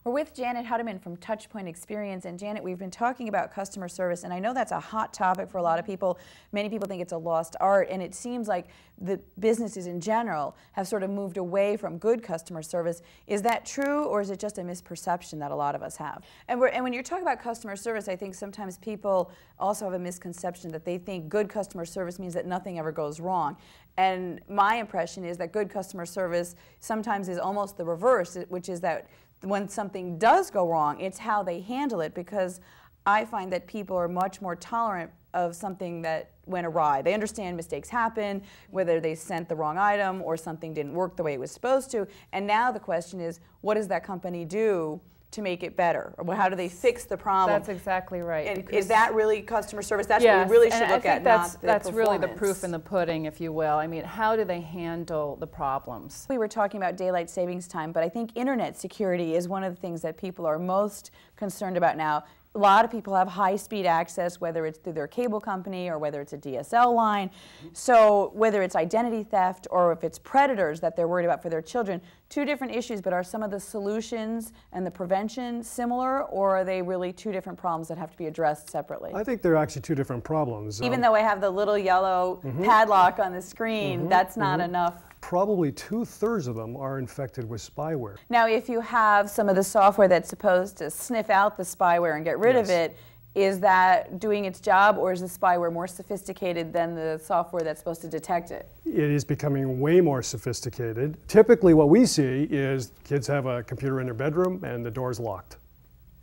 We're with Janet Hudeman from Touchpoint Experience. And Janet, we've been talking about customer service, and I know that's a hot topic for a lot of people. Many people think it's a lost art, and it seems like the businesses in general have sort of moved away from good customer service. Is that true, or is it just a misperception that a lot of us have? And when you're talking about customer service, I think sometimes people also have a misconception that they think good customer service means that nothing ever goes wrong. And my impression is that good customer service sometimes is almost the reverse, which is that when something does go wrong, it's how they handle it, because I find that people are much more tolerant of something that went awry. They understand mistakes happen, whether they sent the wrong item or something didn't work the way it was supposed to. And now the question is, what does that company do to make it better? Or how do they fix the problem? That's exactly right. And is that really customer service? That's what we really should look at, not the that's performance. really the proof in the pudding, if you will. I mean, how do they handle the problems? We were talking about daylight savings time, but I think internet security is one of the things that people are most concerned about now. A lot of people have high-speed access, whether it's through their cable company or whether it's a DSL line. So whether it's identity theft or if it's predators that they're worried about for their children, two different issues, but are some of the solutions and the prevention similar, or are they really two different problems that have to be addressed separately? I think they're actually two different problems. Even though I have the little yellow padlock on the screen, that's not enough. Probably 2/3 of them are infected with spyware. Now, if you have some of the software that's supposed to sniff out the spyware and get rid of it, is that doing its job, or is the spyware more sophisticated than the software that's supposed to detect it? It is becoming way more sophisticated. Typically what we see is kids have a computer in their bedroom and the door's locked.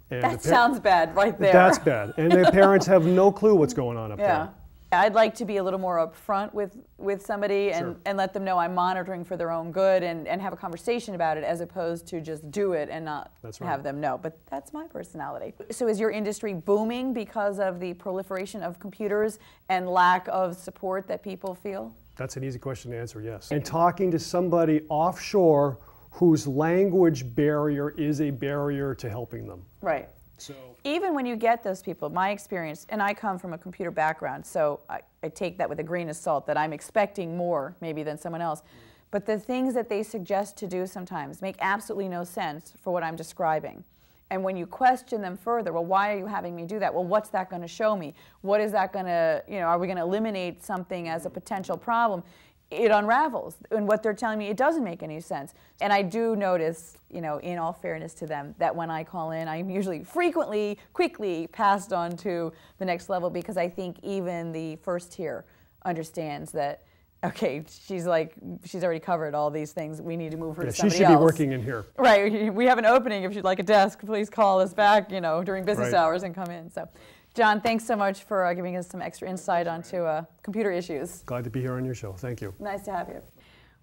And that sounds bad right there. That's bad. And their parents have no clue what's going on up there. I'd like to be a little more upfront with somebody and let them know I'm monitoring for their own good and have a conversation about it, as opposed to just do it and not have them know. But that's my personality. So is your industry booming because of the proliferation of computers and lack of support that people feel? That's an easy question to answer, yes. And talking to somebody offshore whose language barrier is a barrier to helping them. Right. So even when you get those people, my experience, and I come from a computer background, so I take that with a grain of salt, that I'm expecting more maybe than someone else. But the things that they suggest to do sometimes make absolutely no sense for what I'm describing. And when you question them further, well, why are you having me do that? Well, what's that going to show me? What is that going to, are we going to eliminate something as a potential problem? It unravels, and what they're telling me, it doesn't make any sense. And I do notice, in all fairness to them, that when I call in, I'm usually quickly passed on to the next level, because I think even the first tier understands that, okay, she's already covered all these things. We need to move her to somebody else. She should be working in here. Right. We have an opening. If you'd like a desk, please call us back, during business hours and come in. So, John, thanks so much for giving us some extra insight onto computer issues. Glad to be here on your show. Thank you. Nice to have you.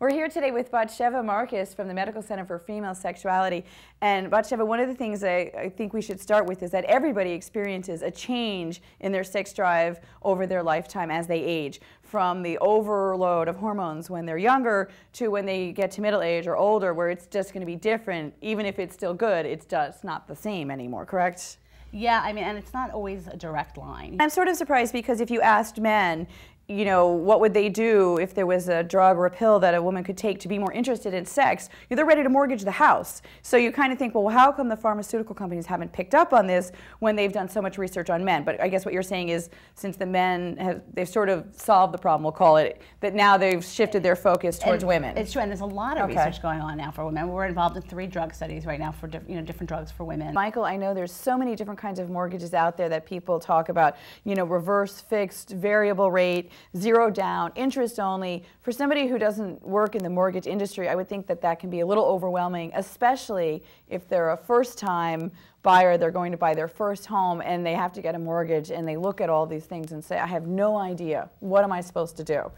We're here today with Batsheva Marcus from the Medical Center for Female Sexuality. And Batsheva, one of the things I think we should start with is that everybody experiences a change in their sex drive over their lifetime as they age, from the overload of hormones when they're younger to when they get to middle age or older, where it's just going to be different. Even if it's still good, it's just not the same anymore, correct? Yeah, I mean, and it's not always a direct line. I'm sort of surprised, because if you asked men, what would they do if there was a drug or a pill that a woman could take to be more interested in sex? They're ready to mortgage the house. So you kind of think, well, how come the pharmaceutical companies haven't picked up on this when they've done so much research on men? But I guess what you're saying is, since the men they've sort of solved the problem, we'll call it, that now they've shifted their focus towards women. It's true, and there's a lot of research going on now for women. We're involved in 3 drug studies right now for different drugs for women. Michael, I know there's so many different kinds of mortgages out there that people talk about, reverse fixed, variable rate, zero down, interest only. For somebody who doesn't work in the mortgage industry, I would think that that can be a little overwhelming, especially if they're a first-time buyer, they're going to buy their first home, and they have to get a mortgage, and they look at all these things and say, I have no idea. What am I supposed to do?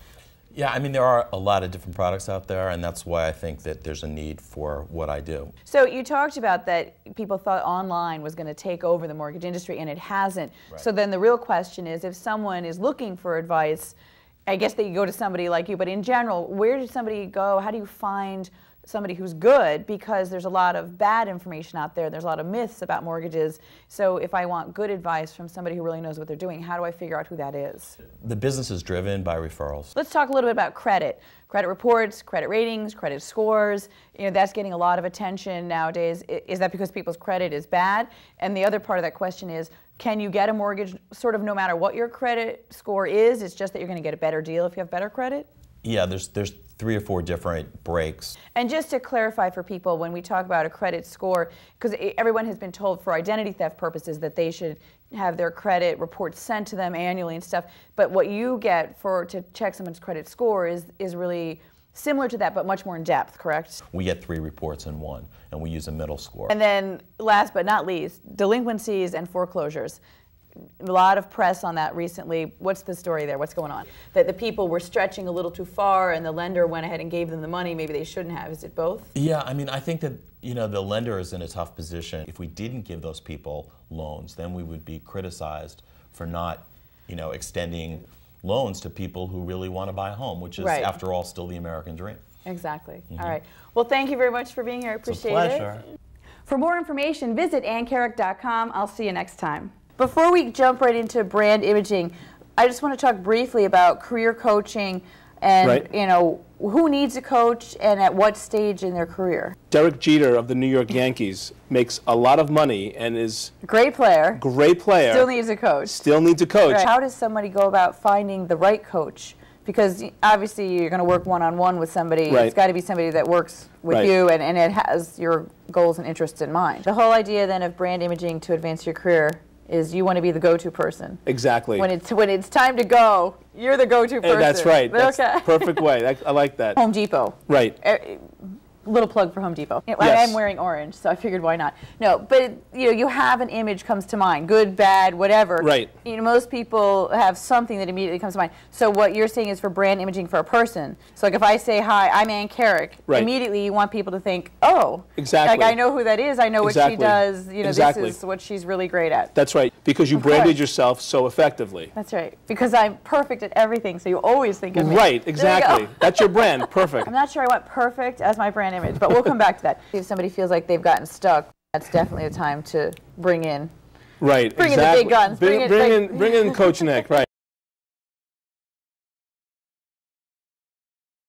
Yeah, I mean, there are a lot of different products out there, and that's why I think that there's a need for what I do. So you talked about that people thought online was going to take over the mortgage industry, and it hasn't. Right. So then the real question is, if someone is looking for advice, I guess they go to somebody like you, but in general, where does somebody go? How do you find somebody who's good, because there's a lot of bad information out there. There's a lot of myths about mortgages. So if I want good advice from somebody who really knows what they're doing, how do I figure out who that is? The business is driven by referrals. Let's talk a little bit about credit. Credit reports, credit ratings, credit scores. You know, that's getting a lot of attention nowadays. Is that because people's credit is bad? And the other part of that question is, can you get a mortgage sort of no matter what your credit score is? It's just that you're going to get a better deal if you have better credit? Yeah, there's 3 or 4 different breaks. And just to clarify for people, when we talk about a credit score, because everyone has been told for identity theft purposes that they should have their credit reports sent to them annually and stuff, but what you get to check someone's credit score is really similar to that, but much more in depth, correct? We get 3 reports in one, and we use a middle score. And then last but not least, delinquencies and foreclosures. A lot of press on that recently. What's the story there? What's going on? That the people were stretching a little too far and the lender went ahead and gave them the money maybe they shouldn't have. Is it both? Yeah, I mean, I think that, you know, the lender is in a tough position. If we didn't give those people loans, then we would be criticized for not, you know, extending loans to people who really want to buy a home, which is, after all, still the American dream. Exactly. All right. Well, thank you very much for being here. I appreciate it. It's a pleasure. For more information, visit annkarrick.com. I'll see you next time. Before we jump right into brand imaging, I just want to talk briefly about career coaching and you know, who needs a coach and at what stage in their career. Derek Jeter of the New York Yankees makes a lot of money and is great player. Great player. Still needs a coach. Still needs a coach. How does somebody go about finding the right coach? Because obviously you're going to work one-on-one with somebody. It's got to be somebody that works with you and it has your goals and interests in mind. The whole idea then of brand imaging to advance your career is you want to be the go-to person. Exactly. When it's time to go, you're the go-to person. That's right. That's the perfect way. I like that. Home Depot. Right. Little plug for Home Depot. Yes. I'm wearing orange, so I figured why not. No, but you know, you have an image comes to mind, good, bad, whatever. Right. You know, most people have something that immediately comes to mind. So what you're saying is for brand imaging for a person. So like if I say, hi, I'm Ann Karrick, immediately you want people to think, oh, exactly. Like I know who that is, I know what she does, you know, this is what she's really great at. That's right, because you branded yourself so effectively. That's right, because I'm perfect at everything, so you always think of me. Right, exactly. That's your brand, perfect. I'm not sure I want perfect as my brand image, but we'll come back to that. If somebody feels like they've gotten stuck, that's definitely a time to bring in. Right, Bring in the big guns. Bring in Coach Nick, right.